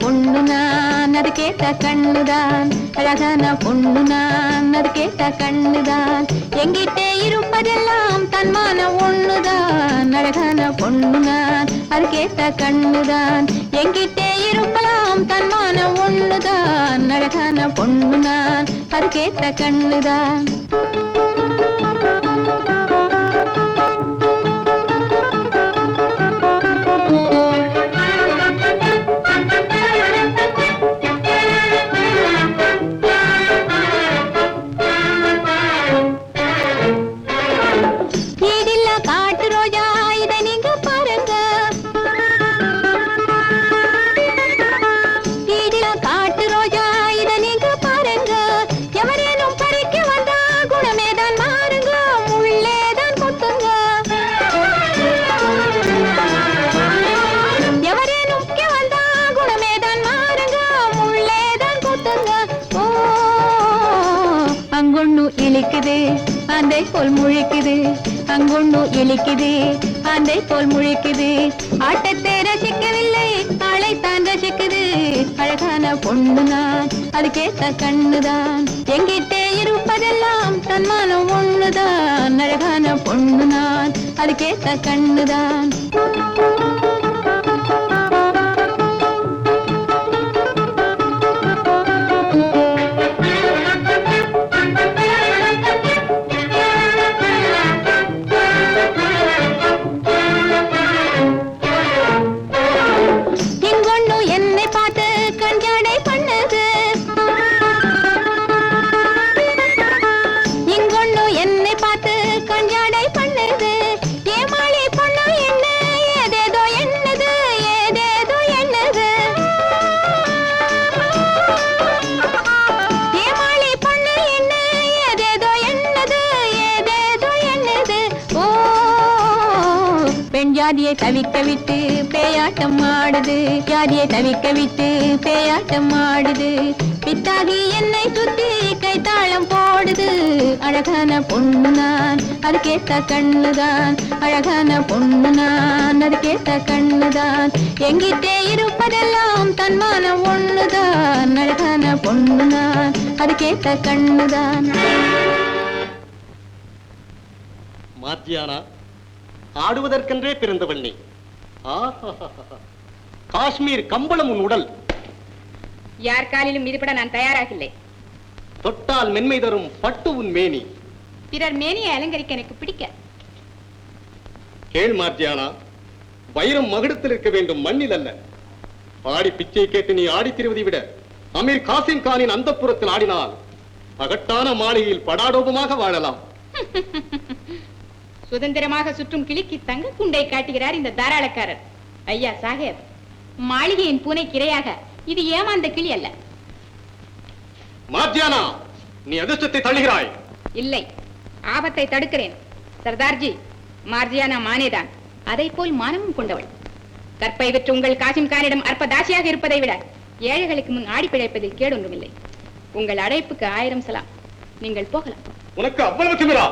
பொண்ணு நான் அது கேட்ட கண்ணுதான், அழகான பொண்ணு நான் அது கேட்ட கண்ணுதான், எங்கிட்டே இருப்பதெல்லாம் தன்மான ஒண்ணுதான், அழகான பொண்ணு நான் அது கேட்ட கண்ணுதான், எங்கிட்டே இருப்பலாம் தன்மான ஒண்ணுதான், அழகான பொண்ணு நான் அது கேட்ட கண்ணுதான். ஆந்தை போல் முழிக்குது, அங்கொண்ணு இழிக்குது, ஆந்தை போல் முழிக்குது, ஆட்டத்தை ரசிக்கவில்லை ஆளைத்தான் ரசிக்குது, அழகான பொண்ணு நான் அது கேட்ட கண்ணுதான், எங்கிட்டே இருப்பதெல்லாம் தன்மானம் ஒண்ணுதான், அழகான பொண்ணு நான் அது கேட்ட கண்ணுதான். ஜாதியை தவிக்க விட்டு பேயாட்டம் ஆடுது, ஜாதியை தவிக்க விட்டு பேயாட்டம் ஆடுது, பித்தாகி என்னை சுத்தி கைத்தாளம் போடுது, அழகான பொண்ணு நான் அது கேட்ட கண்ணுதான், அழகான பொண்ணு நான் அது கேட்ட கண்ணுதான், எங்கிட்டே இருப்பதெல்லாம் தன்மானம் ஒண்ணுதான், அழகான பொண்ணு நான் அது கேட்ட கண்ணுதான். மாத்தியானா ஆடுவதற்கென்றே பிறந்தவள் நீ. காஷ்மீர் கம்பளம் உன் உடல். யார் காலிலும் மிதிப்பட நான் தயாராகில்லை. தொட்டால் மென்மை தரும் பட்டு உன் மேனி. பிறர் மேனியை அலங்கரிக்க எனக்கு பிடிக்க. கேள் மார்ஜியானா, வைரம் மகுடத்தில் இருக்க வேண்டும், மண்ணில் அல்ல. பாடி பிச்சை கேட்டு நீ ஆடி திருவதை விட அமீர் காசிம் கானின் அந்தப்புறத்தில் ஆடினால் பகட்டான மாளிகையில் படாடோபமாக வாழலாம். சுதந்திரமாக சுற்றும் கிளிக்கு தங்க குண்டை காட்டுகிறார் இந்த தாராளக்காரர். ஐயா சாஹேப், மாளிகையின் பூனை கிரையாக இது ஏமாந்த கிளி அல்ல. மார்ஜியானா, நீ அதிர்ஷ்டத்தை தள்ளுகிறாய். இல்லை, ஆபத்தை தடுக்கிறேன். சர்தார்ஜி, மார்ஜியானா மானேதான், அதை போல் மானமும் கொண்டவள். கற்பை பெற்ற உங்கள் காசிம் கானிடம் அற்ப தாசியாக இருப்பதை விட ஏழைகளுக்கு முன் ஆடி பிழைப்பதில் கேடொன்றுமில்லை. உங்கள் அழைப்புக்கு 1000 சலாம். நீங்கள் போகலாம். உனக்கு அவ்வளவு திமிரா?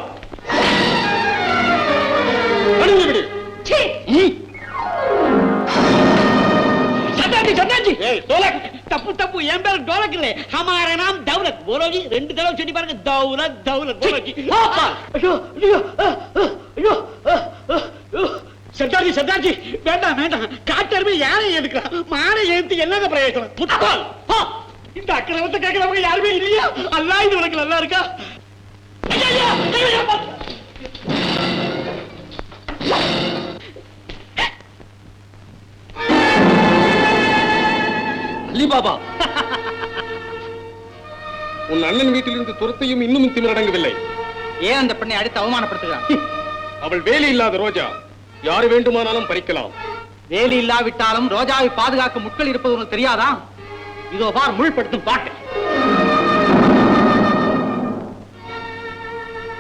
தப்பு தப்பு, என் பேர் டோலக் இல்லை, ஹமாரா நாம் தௌலத். போலோஜி 2 தடவை சொல்லி பாருங்க, தௌலத் தௌலத் போலோஜி. சர்தார்ஜி சர்தார்ஜி, வேண்டாம் வேண்டாம், காட்டருமே யாரை எதுக்குறான், மானை எழுத்து என்னங்க பிரயோஜனம்? புத்தால் இந்த அக்கிரமத்தை கேட்கிறவங்க யாருமே இல்லையா? அல்லா இது உனக்கு நல்லா இருக்கா? அலிபாபா, உன் அண்ணன் வீட்டிலிருந்து துரத்தையும் இன்னும் திமிரடங்கவில்லை. ஏன் அந்த பெண்ணை அடித்து அவமானப்படுத்துகிறான்? அவள் வேலி இல்லாத ரோஜா, யாரு வேண்டுமானாலும் பறிக்கலாம். வேலி இல்லாவிட்டாலும் ரோஜாவை பாதுகாக்க முட்கள் இருப்பது உனக்கு தெரியாதா? இதோ பார், முள்படுத்தும் பாட்டு.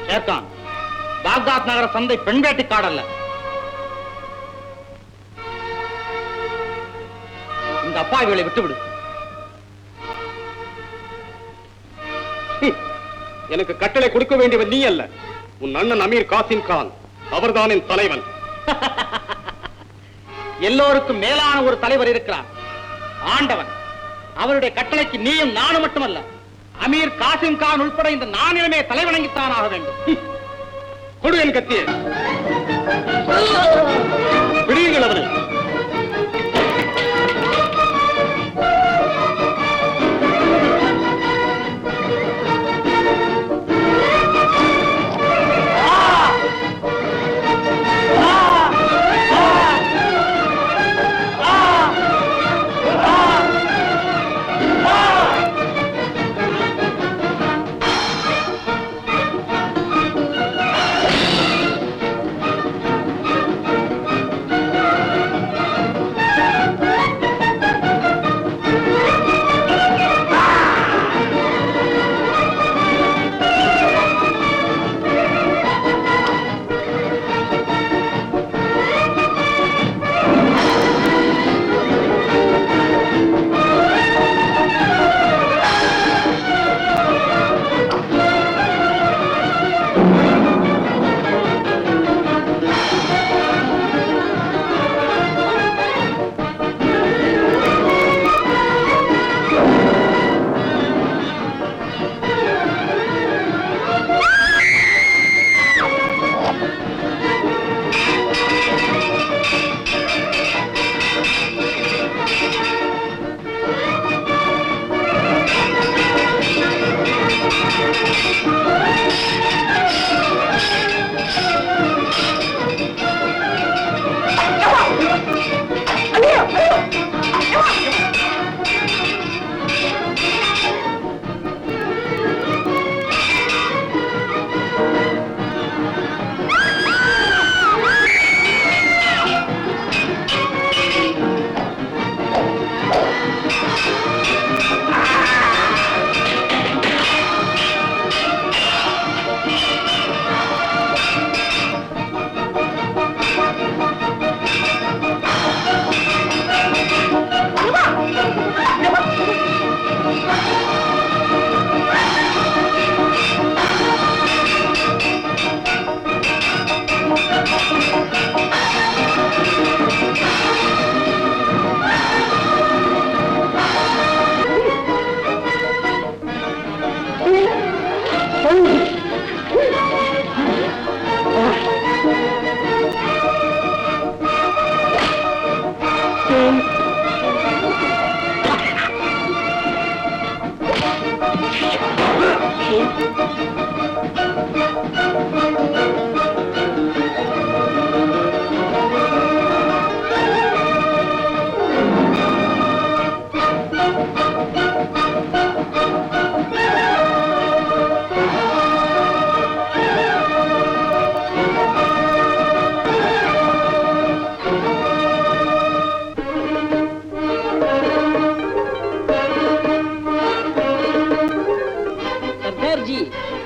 ஷேர்கான், பாக்தாத் நகர சந்தை பெண் வேட்டை காடல்ல. இந்த அப்பாவிகளை விட்டுவிடு. எனக்கு கட்டளை கொடுக்க வேண்டியவன் நீ அல்ல, உன் அண்ணன் அமீர் காசிம் கான். அவர்தான் என் தலைவன். எல்லோருக்கும் மேலான ஒரு தலைவர் இருக்கிறார். ஆண்டவன் அவருடைய கட்டளைக்கு நீயும் நானும் மட்டுமல்ல, அமீர் காசிம் கான் உட்பட இந்த நானிலமே தலைவணங்கித்தான் ஆக வேண்டும். கொடு என் கத்தியை. பிடியுங்கள் அவனை.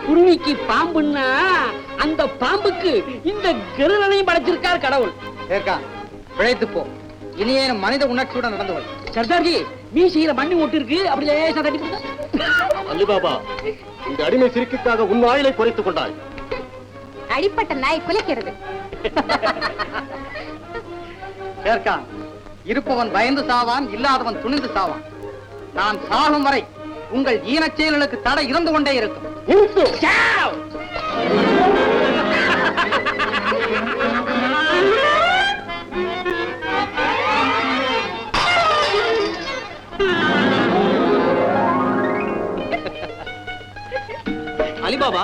குருவிக்கு பாம்புன்னா அந்த பாம்புக்கு இந்த கருணையும் படைச்சிருக்கார் கடவுள். பிழைத்து போ. இனியே மனித உணர்ச்சியுடன் நடந்து கொள். சர்தார்ஜி, மீசையில மண்ணி ஒட்டு இருக்கு, அப்படியே தட்டி கொடுத்தா. அலிபாபா, இந்த அடிமை சிரிக்குக்காக உன் ஆயுளை குறைத்துக் கொண்டாய். அடிப்பட்ட நாய் குலைக்கிறது. சேர்க்கான், இருப்பவன் பயந்து சாவான், இல்லாதவன் துணிந்து சாவான். நான் சாகும் வரை உங்கள் ஈனச் செயல்களுக்கு தடை இருந்து கொண்டே இருக்கும். அலிபாபா,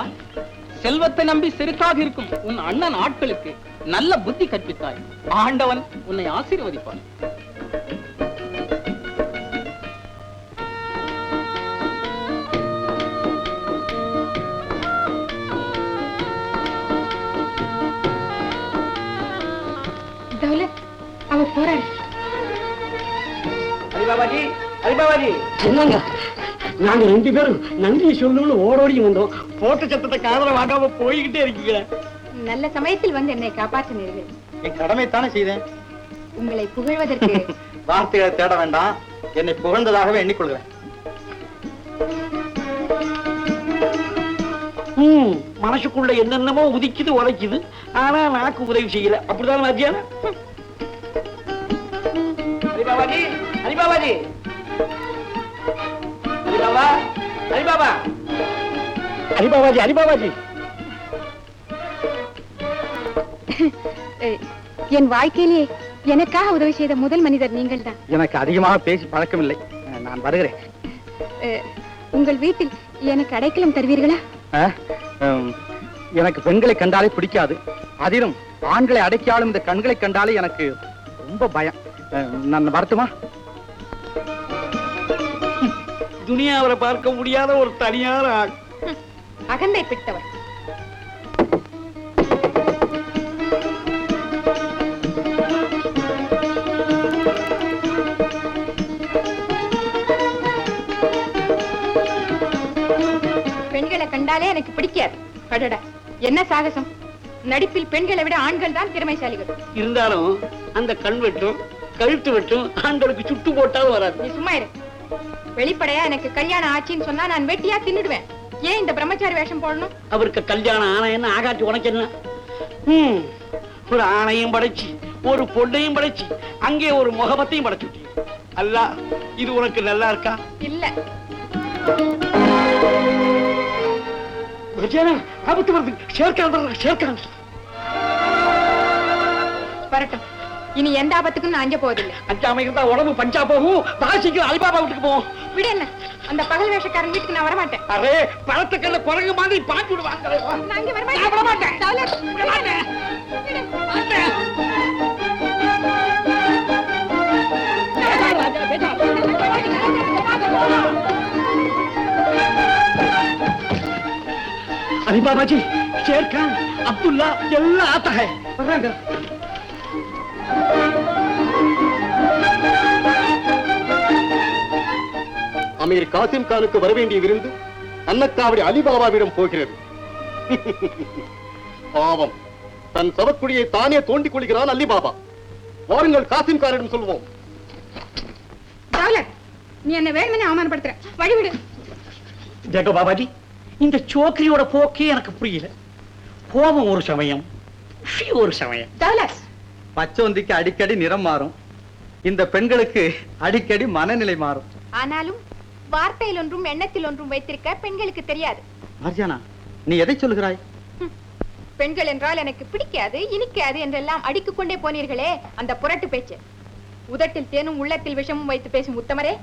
செல்வத்தை நம்பி செருக்காக இருக்கும் உன் அண்ணன் ஆட்களுக்கு நல்ல புத்தி கற்பித்தாய். ஆண்டவன் உன்னை ஆசீர்வதிப்பான். அவர் போறாரு. அலிபாபாஜி, அலிபாபாஜி, என்னங்க நாங்க 2 பேரும் நன்றி சொல்லணும்னு ஓடோடி வந்தோம். போட்ட சத்தத்தை காதல வாங்காம போய்கிட்டே இருக்கீங்க. நல்ல சமயத்தில் வந்து என்னை காப்பாற்றினீர்கள். என் கடமைத்தானே செய்தேன். உங்களை புகழ்வதற்கு வார்த்தைகளை தேட வேண்டாம். என்னை புகழ்ந்ததாகவே எண்ணிக்கொள்கிறேன். மனசுக்குள்ள என்னென்னமோ உதிக்குது உரைக்குது, ஆனா நாக்கு உதவி செய்யல. அப்படிதான் மத்தியான. அலிபாபாஜி, அலிபாபாஜி, அலிபாபா, அலிபாபா, அலிபாபாஜி, அலிபாபாஜி. என் வாழ்க்கையிலேயே எனக்காக உதவி செய்த முதல் மனிதர் நீங்கள் தான். எனக்கு அதிகமாக பேசி பழக்கமில்லை, நான் வருகிறேன். உங்கள் வீட்டில் எனக்கு அடைக்கலம் தருவீர்களா? எனக்கு பெண்களை கண்டாலே பிடிக்காது, அதிலும் ஆண்களை அடக்கியாலும் இந்த கண்களை கண்டாலே எனக்கு ரொம்ப பயம். நான் வரட்டுமா? துனியாவரை பார்க்க முடியாத ஒரு தனியான ஆள். அகந்தை பிடித்தவர். பெண்களை கண்டாலே எனக்கு பிடிக்காது. அடடா, என்ன சாகசம்! நடிப்பில் பெண்களை விட ஆண்கள் தான் திறமைசாலிகள். இருந்தாலும் அந்த கண் வெட்டும் கழுத்து வெட்டும் ஆண்களுக்கு சுட்டு போட்டாலும் வராது. நீ சும்மா இரு. வெளிப்படையா எனக்கு கல்யாணம் ஆச்சின்னு சொன்னா நான் வெட்டியா தின்னுடுவேன். ஏன் இந்த பிரம்மச்சாரி வேஷம் போடணும்? அவருக்கு கல்யாணம் ஆனா என்ன, ஆகாட்டி உனக்கு என்ன? ஒரு ஆணையும் படைச்சு ஒரு பொண்ணையும் படைச்சு அங்கே ஒரு முகபத்தையும் படைச்சு விட்டீங்க. அல்லா, இது உனக்கு நல்லா இருக்கா? இல்ல. ஆபத்து வருது. சேர்க்கான் வரட்டும். இனி எந்த ஆபத்துக்கும் நான் அஞ்ச போவதில்லை. அஞ்சாம இருந்தா உடம்பு பஞ்சா போகும். தாசிக்கு அலிபாபா வீட்டுக்கு போவோம். விட என்ன, அந்த பகல் வேஷக்காரன் வீட்டுக்கு நான் வரமாட்டேன். அரே, பழத்துக்கல்ல குரங்கு மாதிரி பாஞ்சு விடுவாங்க. நான் இங்க வரமாட்டேன். अलीबाबा जी, शेर खान, अब्दुल्ला, எல்லாம் आता है. வர்றாங்க. அமீர் காசிம் கானுக்கு வரவேண்டிய விருந்து அன்னக்காவடி அலிபாபாவிடம் போகிறது. பாவம், தன் சவக்குடியை தானே தோண்டிக் கொள்கிறான் அலிபாபா. வாருங்கள் காசிம் கானிடம் சொல்வோம். நீ என்ன வேணும்னு அவமானப்படுத்துற. வழிவிடு. ஜெகோ பாபாஜி, இந்த சோக்கரியோட போக்கே எனக்கு புரியல. கோபம் ஒரு சமயம், ஒரு சமயம். பச்சோந்திக்கு அடிக்கடி நிறம் மாறும், இந்த பெண்களுக்கு அடிக்கடி மனநிலை மாறும். ஆனாலும் வார்த்தையில் ஒன்றும் எண்ணத்தில் ஒன்றும் வைத்திருக்க பெண்களுக்கு தெரியாது. மார்ஜானா, நீ எதை சொல்லுகிறாய்? பெண்கள் என்றால் எனக்கு பிடிக்காது, இனிக்காது என்றெல்லாம் அடித்துக் கொண்டே போனீர்களே, அந்த புரட்டு பேச்சு. உதட்டில் தேனும் உள்ளத்தில் விஷமும் வைத்து பேசும் உத்தமரே,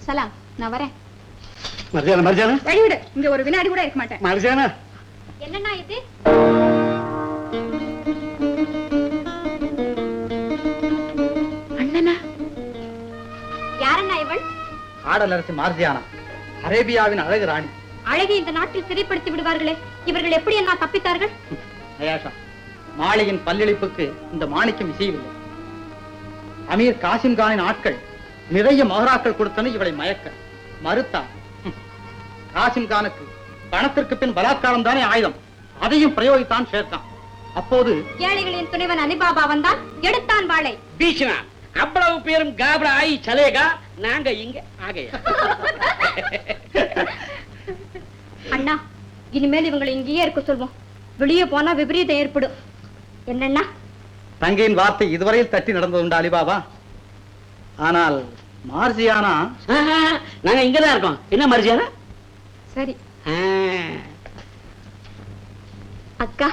சலாம், நான் வரேன். மர்ஜானா, மர்ஜானா, வழிவிடு. இங்க ஒரு வினாடி கூட இருக்க மாட்டேன். மர்ஜானா, என்னன்னா இது? அண்ணனா? யாரண்ணா இவள்? ஆடலரசி மார்ஜியானா, அரேபியாவின் அழகு ராணி. அழகை இந்த நாட்டில் சிறைப்படுத்தி விடுவார்களே, இவர்கள் எப்படி என்ன தப்பித்தார்கள்? அயாஷா, மாளிகையின் பல்லிழிப்புக்கு இந்த மாணிக்கம் இசையவில்லை. அமீர் காசிம் கானின் ஆட்கள் நிறைய மகராக்கள் கொடுத்தன இவளை மயக்க மறுத்தார். காசிம் கானுக்கு பணத்திற்கு பின் பலாத்காரம் தானே ஆயுதம், அதையும் பிரயோகித்தான் சேர்த்தான். அப்போது ஏழைகளின் துணைவன் அலிபாபா வந்தான், எடுத்தான் வாளை. பீஷ்மா, அவ்வளவு பேரும் காபரா ஆயி சலேகா, நாங்க இங்க ஆகையா. அண்ணா, இனிமேல் இவங்களை இங்கேயே இருக்க சொல்வோம். வெளியே போனா விபரீதம் ஏற்படும். என்னன்னா? தங்கையின் வார்த்தை இதுவரையில் தட்டி நடந்ததுண்டா அலிபாபா? ஆனால் மார்ஜியானா, நாங்க இங்கதான் இருக்கோம். என்ன மர்ஜியானா? சரி. அக்கா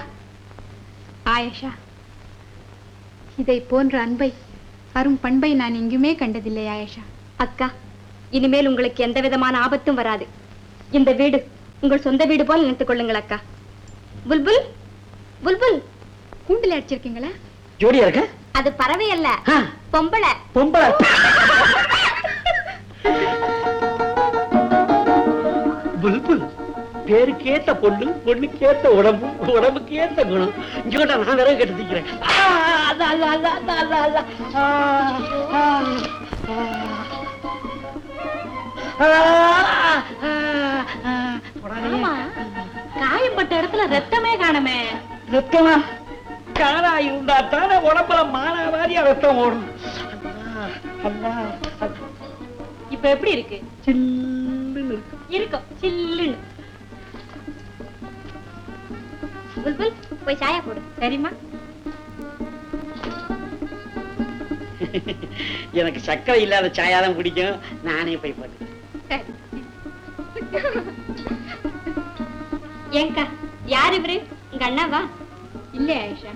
ஆயிஷா, இதை போன்ற அன்பை, அரும் பண்பை நான் எங்குமே கண்டதில்லை ஆயிஷா. அக்கா, இனிமேல் உங்களுக்கு எந்த விதமான ஆபத்தும் வராது. இந்த வீடு உங்கள் சொந்த வீடு போல் நினைத்துக் கொள்ளுங்கள் அக்கா. புல்புல், புல்புல், கூண்டில் அடிச்சிருக்கீங்களா? ஜோடியா இருக்க? அது பறவை அல்ல, பொம்பளை. பொம்பளை? புல்புல் பேருக்கு ஏத்த பொண்ணு, பொண்ணுக்கு ஏத்த உடம்பு, உடம்புக்கு ஏத்த குணம். இங்கோட நான் வேற கேட்டுக்கிறேன். காயம்பட்ட இடத்துல ரத்தமே காணுமே. ரத்தமா? காணா இருந்தா தானே உடம்புல மானாவாரியா ரத்தம் ஓடும். இப்ப எப்படி இருக்கு? சில்லுன்னு இருக்கும், சில்லுன்னு. புல்புல், போய் சாயா போடு. சரிம்மா. எனக்கு சக்கரை இல்லாத சாயாதான் பிடிக்கும். நானே போய் போட்டு. ஏங்கா, யார் இவரு? உங்க அண்ணாவா? இல்லை ஆயிஷா,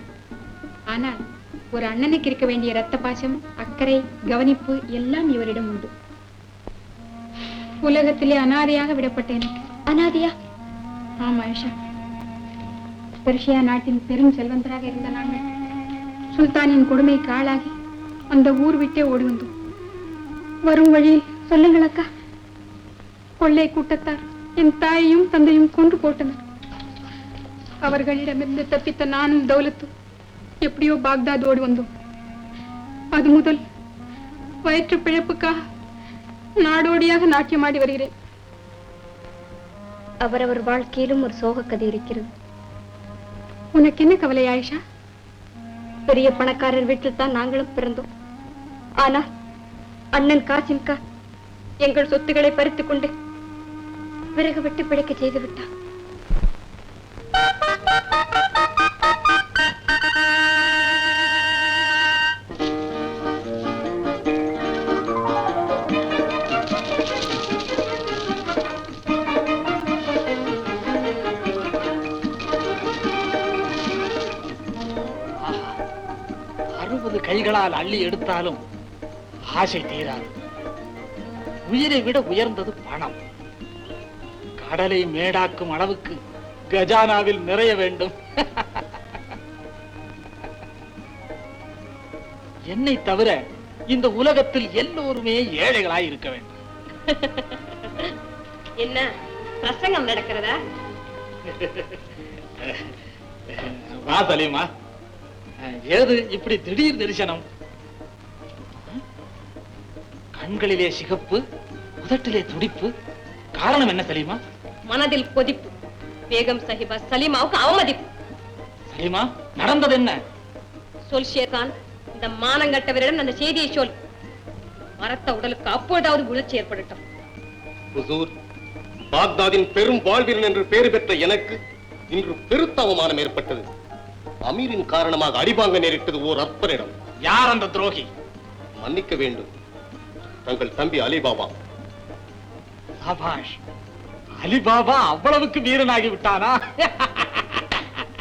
ஆனால் ஒரு அண்ணனுக்கு இருக்க வேண்டிய ரத்த பாசம், அக்கறை, கவனிப்பு எல்லாம் இவரிடம் உண்டு. உலகத்திலே அனாதையாக விடப்பட்ட எனக்கு. அனாதையா? ஆமா ஆயிஷா, பெர்ஷியா நாட்டின் பெரும் செல்வந்தராக இருந்த நாங்கள் சுல்தானின் கொடுமைக்கு ஆளாகி அந்த ஊர் விட்டே ஓடி வந்தோம். வரும் வழியில் சொல்லுங்கள் அக்கா, கொள்ளை கூட்டத்தார் என் தாயையும் தந்தையும் கொன்று போட்டனர். அவர்களிடமிருந்து தப்பித்த நானும் தௌலத்தும் எப்படியோ பாக்தாத் ஓடி வந்தோம். அது முதல் வயிற்று பிழைப்புக்காக நாடோடியாக நாட்டியமாடி வருகிறேன். அவரவர் வாழ்க்கையிலும் ஒரு சோக கதை இருக்கிறது. உனக்கு என்ன கவலை ஆயிஷா? பெரிய பணக்காரர் வீட்டில் தான் நாங்களும் பிறந்தோம். ஆனால் அண்ணன் காசிம் கான் எங்கள் சொத்துக்களை பறித்துக் கொண்டு விறகு விட்டு பிழைக்க செய்து விட்டார். கைகளால் அள்ளி எடுத்தாலும் ஆசை தீராது. உயிரை விட உயர்ந்தது பணம். கடலை மேடாக்கும் அளவுக்கு கஜானாவில் நிறைய வேண்டும். என்னை தவிர இந்த உலகத்தில் எல்லோருமே ஏழைகளாய் இருக்க வேண்டும். என்ன பிரசங்கம் நடக்கிறதா? வா சலீமா, ஏது இப்படி திடீர் தரிசனம்? கண்களிலே சிகப்பு, உதட்டிலே துடிப்பு, காரணம் என்ன சலீமா? மனதில் கொதிப்பு. பேகம் சாஹிபா சலீமாவுக்கு அவமதிப்பு. சலீமா, நடந்தது என்ன? சொல் ஷேர்கான், இந்த மானங்கட்டவரிடம் அந்த செய்தியை சொல். மரத்த உடலுக்கு அப்பொழுதாவது உணர்ச்சி ஏற்படட்டும். ஹுசூர், பாக்தாதின் பெரும் வாழ்வீரன் என்று பெயர் பெற்ற எனக்கு இன்று பெருத்த அவமானம் ஏற்பட்டது. அமீரின் காரணமாக அடிபாங்க நேரிட்டது ஓர் அற்பனிடம். யார் அந்த துரோகி? மன்னிக்க வேண்டும், தங்கள் தம்பி அலிபாபா. சபாஷ், அலிபாபா அவ்வளவுக்கு வீரனாகி விட்டானா?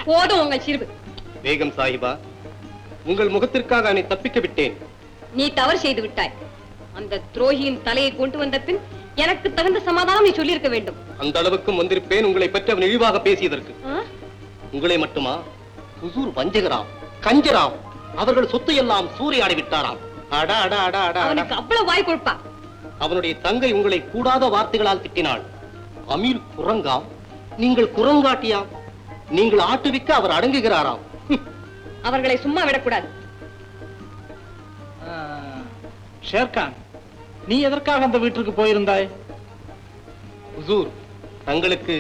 போதும் உங்கள் சிறுவு. பேகம் சாஹிபா, உங்கள் முகத்திற்காக அவனை தப்பிக்க விட்டேன். நீ தவறு செய்து விட்டாய். அந்த துரோகியின் தலையை கொண்டு வந்த பின் எனக்கு தகுந்த சமாதானம் நீ சொல்லியிருக்க வேண்டும். அந்த அளவுக்கும் வந்திருப்பேன் உங்களை பற்றி அவன் இழிவாக பேசியதற்கு. உங்களை மட்டுமா? ஹுசூர் வஞ்சகராம், கஞ்சராம். அவர்கள் சொத்து எல்லாம் சூறையாடி விட்டாராம். அடா அடா அடா அடா. அவனுக்கு அவ்வளவு வாய் கொடுப்பா. அவனுடைய தங்கை உங்களை கூடாத வார்த்தைகளால் திட்டினாள். அமீர் குரங்காம், நீங்கள் குரங்காட்டியாம். நீங்கள் ஆட்டுவிக்க அவர் அடங்குகிறாராம். அவர்களை சும்மா விடக்கூடாது. ஷேர்கான், நீ எதற்காக அந்த வீட்டுக்கு போயிருந்தாய்? ஹுசூர், தங்களுக்கு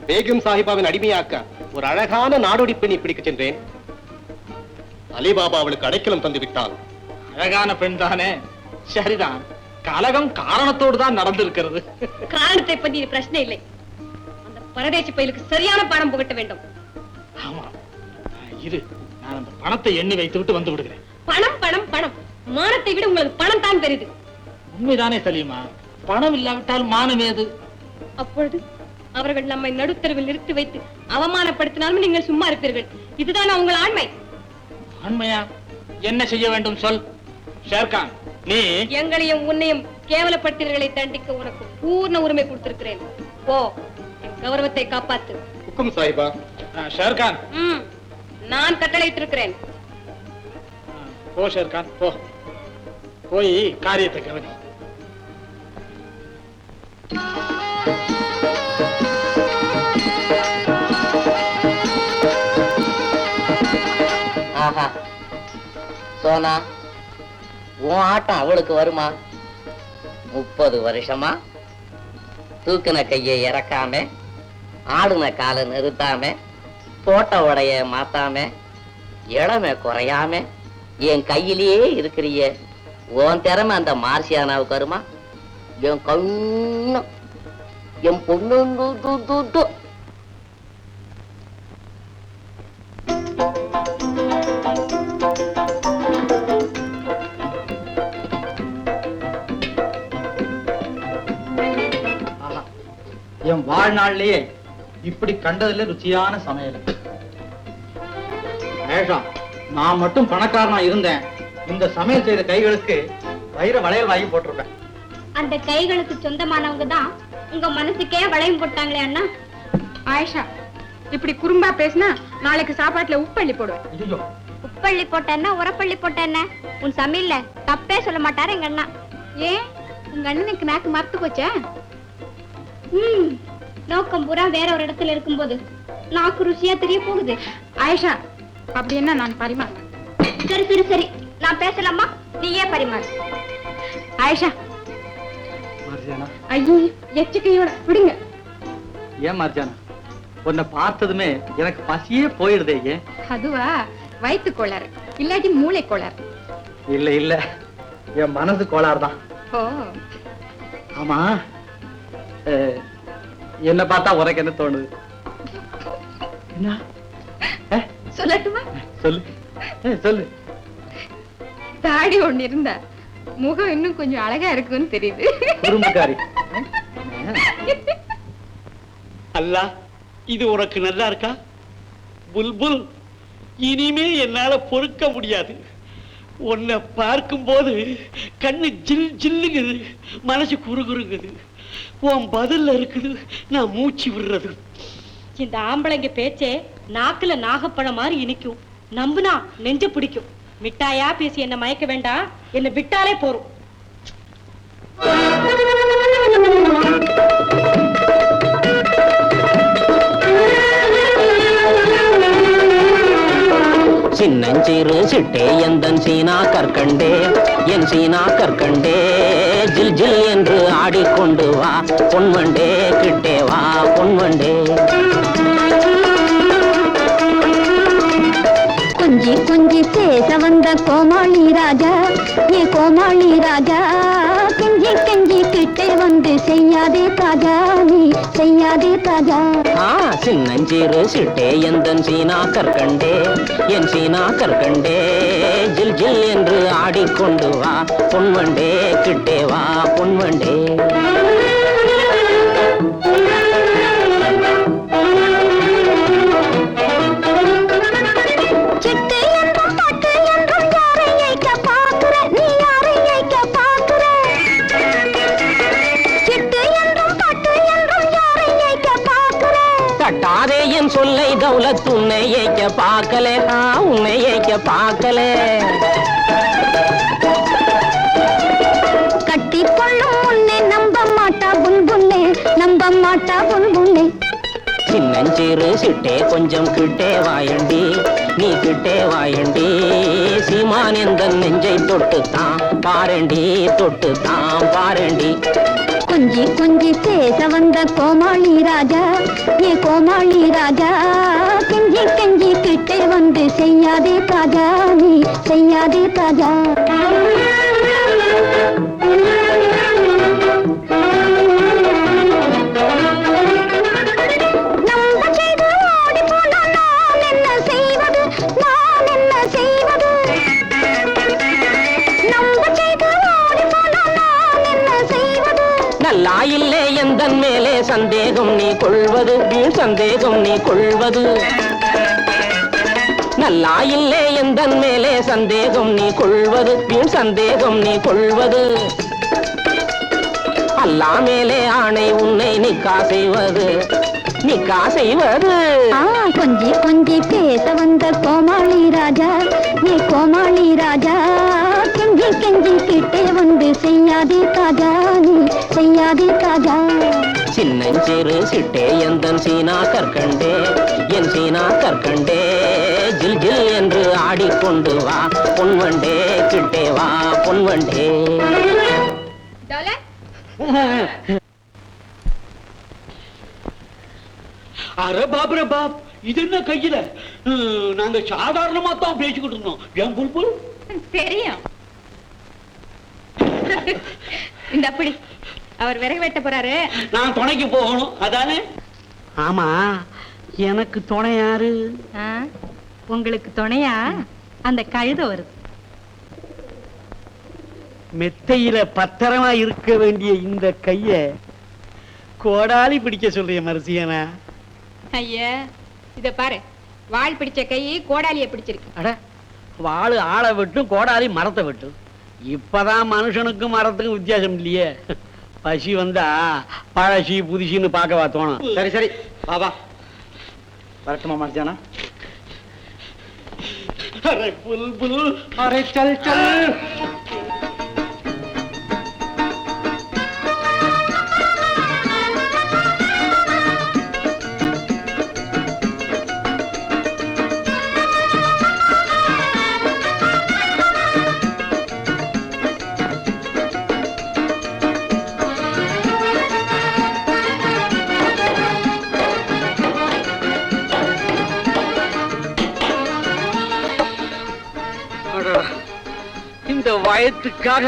பேகம் சாஹிபாவின் அடிமையாக்க ஒரு அழகான நாடோடி பெண்ணை பிடிக்க சென்றேன். அலிபாபா அவளுக்கு அடைக்கலம் தந்து விட்டான். அழகான பெண் தானே? சரிதான், கலகம் காரணத்தோடு தான் நடந்திருக்கிறது. காரணத்தை பற்றி பிரச்சனை இல்லை. அந்த பரதேசி பயிலுக்கு சரியான பாடம் புகட்ட வேண்டும். ஆமா, இரு, நான் அந்த பணத்தை எண்ணி வைத்து விட்டு வந்து விடுகிறேன். பணம் பணம் பணம், மானத்தை விட உங்களுக்கு பணம் தான் பெரிது. உண்மைதானே சலீமா? பணம் இல்லாவிட்டால் மானம் ஏது? அப்பொழுது அவர்கள் நம்மை நடுத்தரவில் நிறுத்தி வைத்து அவமானப்படுத்தினாலும் நீங்கள் சும்மா இருப்பீர்கள். இதுதான் உங்கள் ஆண்மை. ஆண்மையா? என்ன செய்ய வேண்டும் சொல். ஷேர்கான், நீ எங்களையும் உன்னையும் கேவலப்படுத்தினர்களை தண்டிக்க உனக்கு பூர்ண உரிமை கொடுத்திருக்கிறேன். போ, என் கௌரவத்தை காப்பாத்து. ஹுக்கும் சாஹிபா. ஷேர்கான், நான் கட்டளையிட்டிருக்கிறேன். போ ஷேர்கான், போ. போய் காரியத்தை கவனி. ஆஹா, சோனா, உன் ஆட்டம் அவளுக்கு வருமா? 30 வருஷமா தூக்கின கையை இறக்காம, ஆடுன காலை நிறுத்தாம, போட்ட உடைய மாத்தாம, இளமை குறையாம என் கையிலேயே இருக்கிறிய. உன் திறமை அந்த மார்சியானாவுக்கு வருமா? என் கண்ணு, என் பொண்ணு. என் வாழ்நாள்லயே இப்படி கண்டதுல ருச்சியான சமையல். மகேஷா, நான் மட்டும் பணக்காரனா இருந்தேன், இந்த சமையல் செய்த கைகளுக்கு வைர வளையல் வாங்கி போட்டிருப்பேன். அந்த கைகளுக்கு சொந்தமானவங்க தான் உங்க மனசுக்கே வளையம் போட்டாங்களே அண்ணா. ஆயிஷா, இப்படி குறும்பா பேசினா நாளைக்கு சாப்பாட்டுல உப்பள்ளி போடுவேன். ஐயோ, உப்பள்ளி போட்டேன்னா உரப்பள்ளி போட்டேன்ன உன் சமையல்ல தப்பே சொல்ல மாட்டாரு எங்க அண்ணா. ஏன் உங்க அண்ணனுக்கு நாக்கு மறத்து போச்சா? நோக்கம் பூரா வேற ஒரு இடத்துல இருக்கும்போது நாக்கு ருசியா தெரிய போகுது. ஆயிஷா, அப்படி என்ன நான் பரிமாறேன். சரி சரி சரி, நான் பேசலாமா? நீயே பரிமாறு. ஆயிஷா, மார்ஜானா. ஐயோ எச்சக்கையோட விடுங்க. ஏன் மார்ஜானா, உன்னை பார்த்ததுமே எனக்கு பசியே போயிடுதே. ஏன்? அதுவா, வயிற்று கோளாறு இல்லாட்டி மூளை கோளாறு. இல்ல இல்ல, என் மனசு கோளாறு தான். ஓ, ஆமா, என்ன பார்த்தா உனக்கு என்ன தோணுது? என்ன? சொல்லட்டுமா? சொல்லு சொல்லு. தாடி ஒண்ணு இருந்தா முகம் இன்னும் கொஞ்சம் அழகா இருக்குன்னு தெரியுது. குறும்புக்காரி. அல்லா, இது உனக்கு நல்லா இருக்கா? புல்புல், இனிமே என்னால பொறுக்க முடியாது. உன்னை பார்க்கும் போது கண்ணு ஜில் ஜில்லுங்குது, மனசு குறுகுறுங்குது. உன் பதில்ல இருக்குது நான் மூச்சு விடுறது. இந்த ஆம்பளைங்க பேச்சே நாக்குல நாகப்பழம் மாதிரி இனிக்கும், நம்புனா நெஞ்ச பிடிக்கும். மிட்டாயா பேசி என்ன மயக்க வேண்டாம், என்ன விட்டாலே போறோம். சின்னஞ்சிறு சிட்டே எந்தன் சீனா கற்கண்டே, என் சீனா கற்கண்டே, ஜில் ஜில் என்று ஆடிக்கொண்டு வா பொன்வண்டே, கிட்டே வா பொன்வண்டே. கொஞ்சி கொஞ்சி பேச வந்த கோமாளி ராஜா, ஏ கோமாளி ராஜா, கெஞ்சி கெஞ்சி கிட்டே வந்து செய்யாதே தாஜா, நீ செய்யாதே தாஜா. சின்னஞ்சிறு சிட்டே எந்தன் சீனா கற்கண்டே, என் சீனா கற்கண்டே, ஜில் ஜில் என்று ஆடிக்கொண்டு வா பொன்வண்டே, கிட்டே வா பொன்வண்டே. கட்டாதே என் சொல்லை தௌலத், உன்னை ஏய்க்க பார்க்கலே, உன்னை ஏய்க்க பார்க்கலே. கட்டிக்கொள்ளும் முன்னே நம்ப மாட்டா புன்புன்னே, நம்ப மாட்டா புன்புன்னே. சின்னஞ்சிறு சிட்டே கொஞ்சம் கிட்டே வாயண்டி, நீ கிட்டே வாயண்டி, சீமான் எந்த நெஞ்சை தொட்டுத்தான் பாரண்டி, தொட்டுத்தான் பாரண்டி. கொஞ்சி கொஞ்சி பேச வந்த கோமாளி ராஜா, ஏ கோமாளி ராஜா, கெஞ்சி கெஞ்சி கிட்டே வந்து செய்யாதே தாஜா, நீ செய்யாதே தாஜா. நல்லாயில்லே எந்தன் மேலே சந்தேகம் நீ கொள்வது, வீண் சந்தேகம் நீ கொள்வது. நல்லாயில்லே எந்தன் மேலே சந்தேகம் நீ கொள்வது, வீண் சந்தேகம் நீ கொள்வது. அல்லா மேலே ஆணை உன்னை நிக்கா செய்வது, நிக்கா செய்வது. கொஞ்சி கொஞ்சி பேச வந்த கோமாளி ராஜா, நீ கோமாளி ராஜா, கெஞ்சி கெஞ்சி கிட்டே வந்து செய்யாதே தாஜா, நீ செய்யாதே தாஜா. சின்னஞ்சிறு சிட்டே எந்தன் சீனா கற்கண்டே, என் சீனா கற்கண்டே, ஜில் ஜில் என்று ஆடிக்கொண்டு வா பொன்வண்டே, கிட்டே வா பொன்வண்டே. அரே பாப் ரே பாப், இது என்ன கையில? நாங்க சாதாரணமா தான் பேசிக்கிட்டு இருந்தோம். ஏன் புல்புல்? தெரியும். இந்த அப்படி அவர் விறகு வெட்ட போறாரு, நான் துணைக்கு போகணும், அதானே? ஆமா, எனக்கு துணை யாரு? உங்களுக்கு துணையா அந்த கழுத வருது. மெத்தையில பத்திரமா இருக்க வேண்டிய இந்த கைய கோடாலி பிடிக்க சொல்றிய மரிசியானா? ஐயா இத பாரு, வாள் பிடிச்ச கை கோடாலிய பிடிச்சிருக்கு. அட, வாழு ஆளை விட்டும் கோடாலி மரத்தை விட்டும். இப்பதான் மனுஷனுக்கும் மரத்துக்கும் வித்தியாசம் இல்லையே. பசி வந்தா பழசி புதுசின்னு பார்க்கவா தோணும். சரி சரி பாபா வரட்டுமா மர்ஜானா? அரே புல்புல், அரே சல் சல். இந்த வயத்துக்காக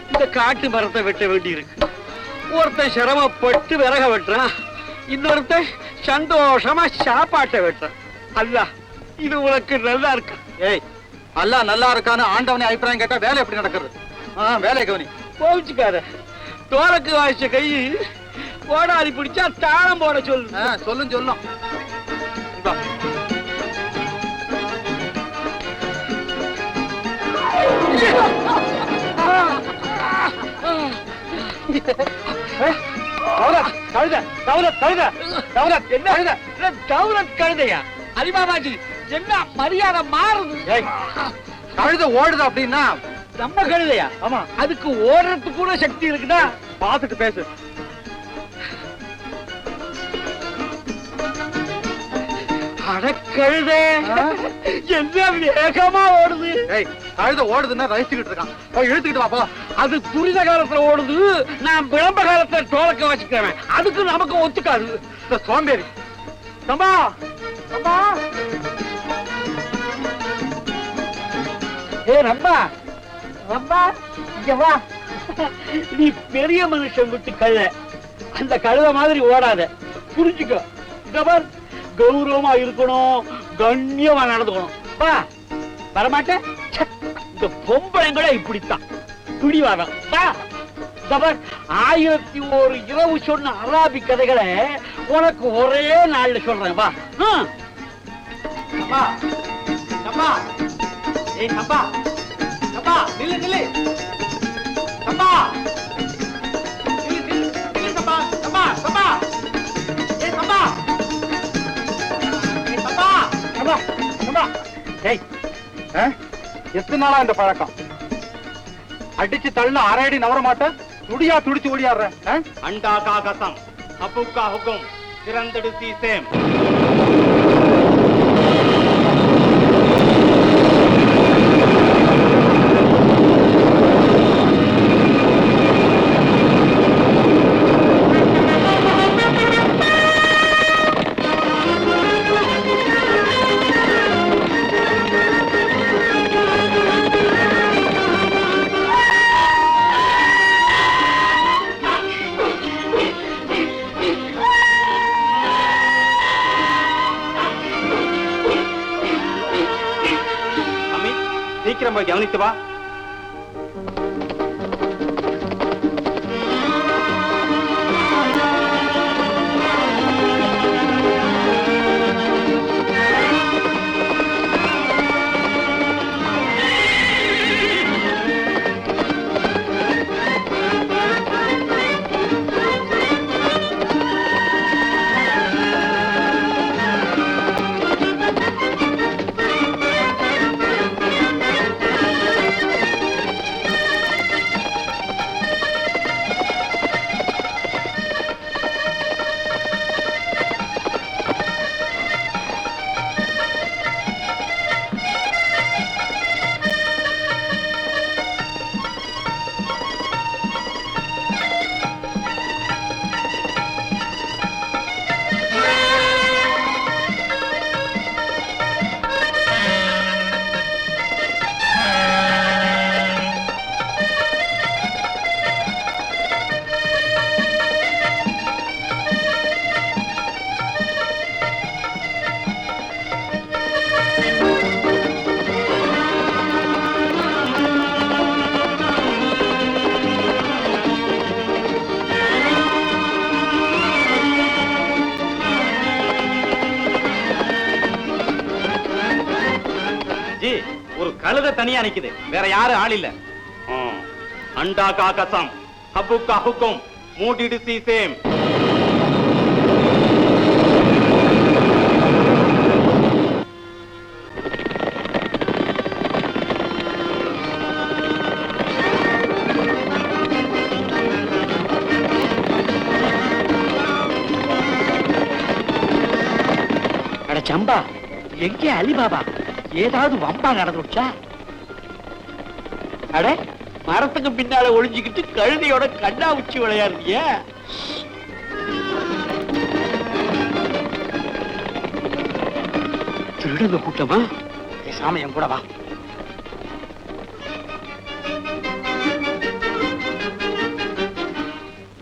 இந்த காட்டு மரத்தை வெட்ட வேண்டி இருக்கு. ஒருத்தன் சிரமப்பட்டு விறக வெட்டுறான், இன்னொருத்தன் சந்தோஷமா சாப்பாட்டை வெட்டுறான். அல்ல, இது உனக்கு நல்லா இருக்கு. ஏய், அல்லா நல்லா இருக்கான்னு ஆண்டவனை அபிப்பிராயம் கேட்டா வேலை எப்படி நடக்கிறது? வேலையை கவனி. கோவிச்சுக்காத. தோலக்கு வாய்ச்ச கை கோடாலி பிடிச்சா தாளம் போட சொல்லு. சொல்லும். கழுதையா? அலிபாபாஜி, என்ன மரியாதை மாறுது? கழுத ஓடுது அப்படின்னா நம்ம கழுதையா? ஆமா. அதுக்கு ஓடுறதுக்கு கூட சக்தி இருக்குதா? பார்த்துட்டு பேசு. அடக்கழுதே, என்ன வேகமா ஓடுது. கழுத ஓடுதுன்னா ரசிச்சுக்கிட்டு இருக்கான். போய் இழுத்துக்கிட்டு வா போ. அது துரித காலத்துல ஓடுது, நான் விளம்ப காலத்துல தோலக்க வச்சுக்கிறேன். அதுக்கு நமக்கு ஒத்துக்காது. இந்த சோம்பேறி. தம்பா தம்பா, ஏ ரம்பா ரம்பா, இங்க வா. நீ பெரிய மனுஷன் விட்டு கழுத, அந்த கழுத மாதிரி ஓடாத, புரிஞ்சுக்கோ. இந்த பார், கௌரவமா இருக்கணும், கண்ணியமா நடந்துக்கணும். வா. வரமாட்டேன். இந்த பொம்பளைங்கள இப்படித்தான், பிடிவாதம். வா. இந்த பார், 1001 இரவு சொன்ன அராபி கதைகளை உனக்கு ஒரே நாள்ல சொல்றேன். வா. அப்பா, அப்பா, ஏய் அப்பா, அப்பா, நில்லு நில்லு. அப்பா, நில்லு நில்லு அப்பா, அப்பா, அப்பா, ஏய் அப்பா, ஏய் அப்பா, அப்பா, அப்பா, ஏய், எத்தனை நாளா இந்த பழக்கம்? அடிச்சு தள்ள அரை அடி நவர மாட்டேன், துடியா துடிச்சு ஓடியாடுற. அண்டா கா கசம், அப்புக்கா ஹுக்கும், திறந்தடு சீசேம். சீக்கிரம் போய் கவனித்து வா. தனியா நிக்குது, வேற யாரும் ஆள் இல்ல. அண்டா கா கசம், ஹப்பு கா ஹுக்கும், மூடிடு சீசேம். சம்பா, எங்கே அலிபாபா? ஏதாவது வம்பா நடந்துச்சா? அட, மரத்துக்கு பின்னால ஒளிஞ்சுக்கிட்டு கழுதையோட கண்ணா உச்சி விளையாடுறிய. திருடுங்க கூட்டமா? பேசாம என் கூட வா.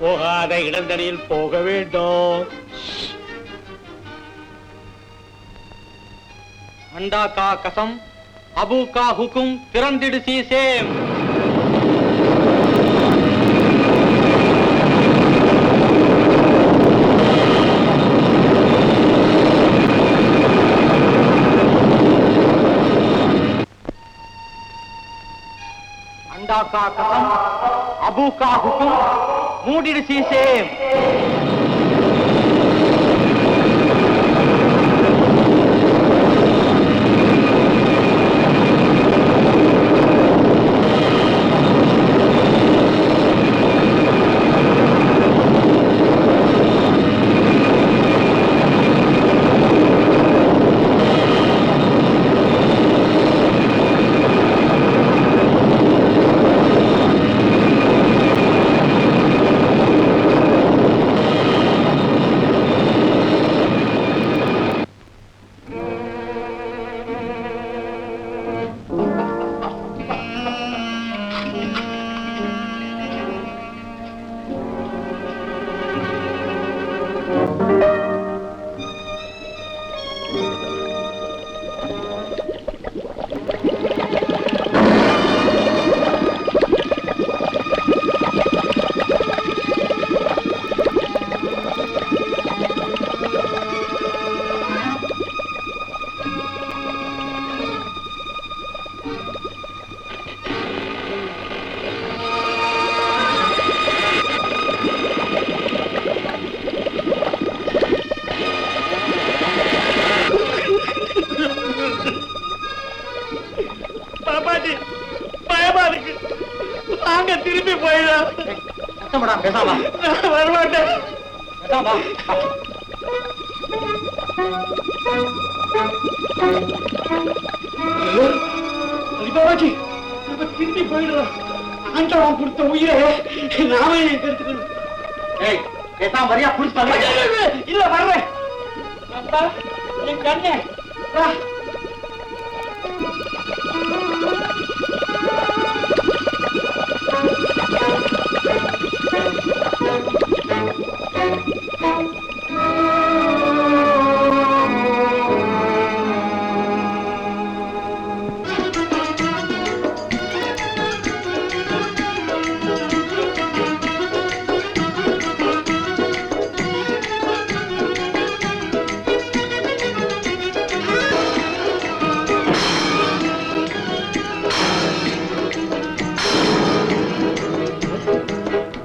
போகாத இடந்தடியில் போக வேண்டும். அண்டா கா கசம், அபு கா ஹுக்கும், திறந்திடு சீசேம். அண்டா கா கசம், அபு கா ஹுக்கும், மூடிடு சீசேம். திருப்பி போயிடலாம். பேசாமா வரமாட்டேன். பேசாமா திரும்பி போயிடுறோம். ஆண்டவன் கொடுத்த உயிரை நாம எடுத்துக்கணும். பேசாம வரியா புடிச்சு இல்ல வர்றேன். என் கண்ணே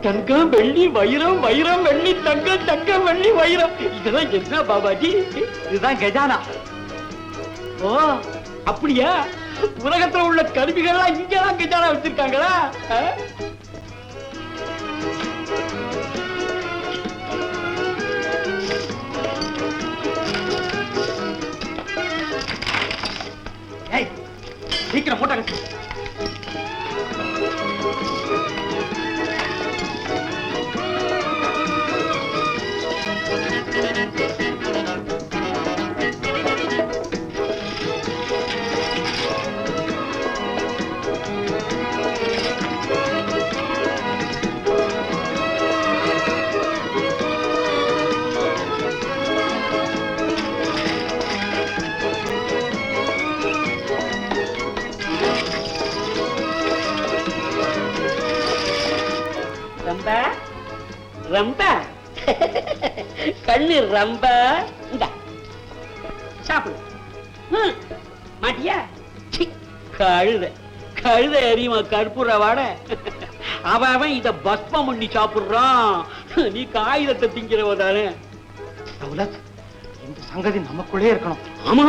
தங்கம் வெள்ளி வைரம், வைரம் வெள்ளி தங்கம், தங்கம் வெள்ளி வைரம். இதெல்லாம் என்ன பாபாஜி? இதுதான் கஜானா. ஓ அப்படியா? உலகத்துல உள்ள கருவிகள்லாம் இங்கதான் கஜானா வச்சிருக்காங்களா? சீக்கிரம் போட்டாங்க. ரொம்ப கண்ணு ரொம்ப சாப்பிடு. மாட்டியா? கழுத கழுத எரியுமா கற்பூர வாட. அவன் இத பஸ்மம் பண்ணி சாப்பிடுறான். நீ காகிதத்தை திங்கிறவ தானே. தௌலத், இந்த சங்கதி நமக்குள்ளே இருக்கணும். ஆமா,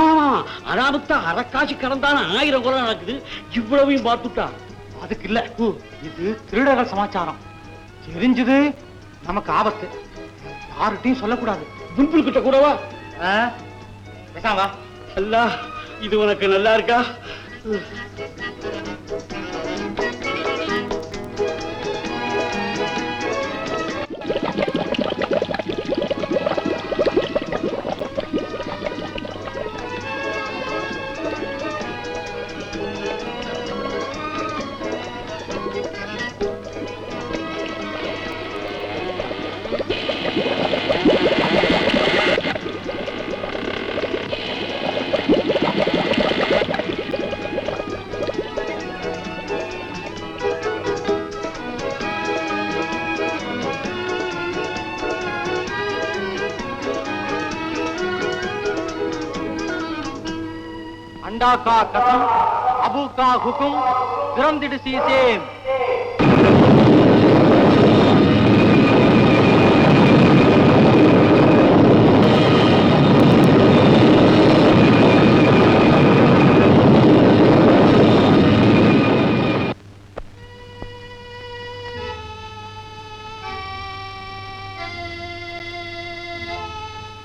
அனாமத்தா அரைக்காட்சி கடந்தான 1000 கொலை நடக்குது. இவ்வளவையும் பார்த்துட்டா. அதுக்கு இல்ல, இது திருடர்கள் சமாச்சாரம். தெரிஞ்சது நமக்கு ஆபத்து. யார்கிட்டையும் சொல்லக்கூடாது. புல்புல் கிட்ட கூடவா? பேசாம வா. அல்லா, இது உனக்கு நல்லா இருக்கா? अंडा का कसम, अबू का हुक्म, திறந்திடு சீசேம்.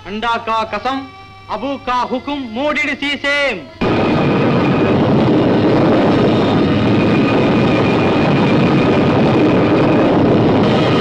अंडा का कसम, अबू का हुक्म, மூடிடு சீசேம்.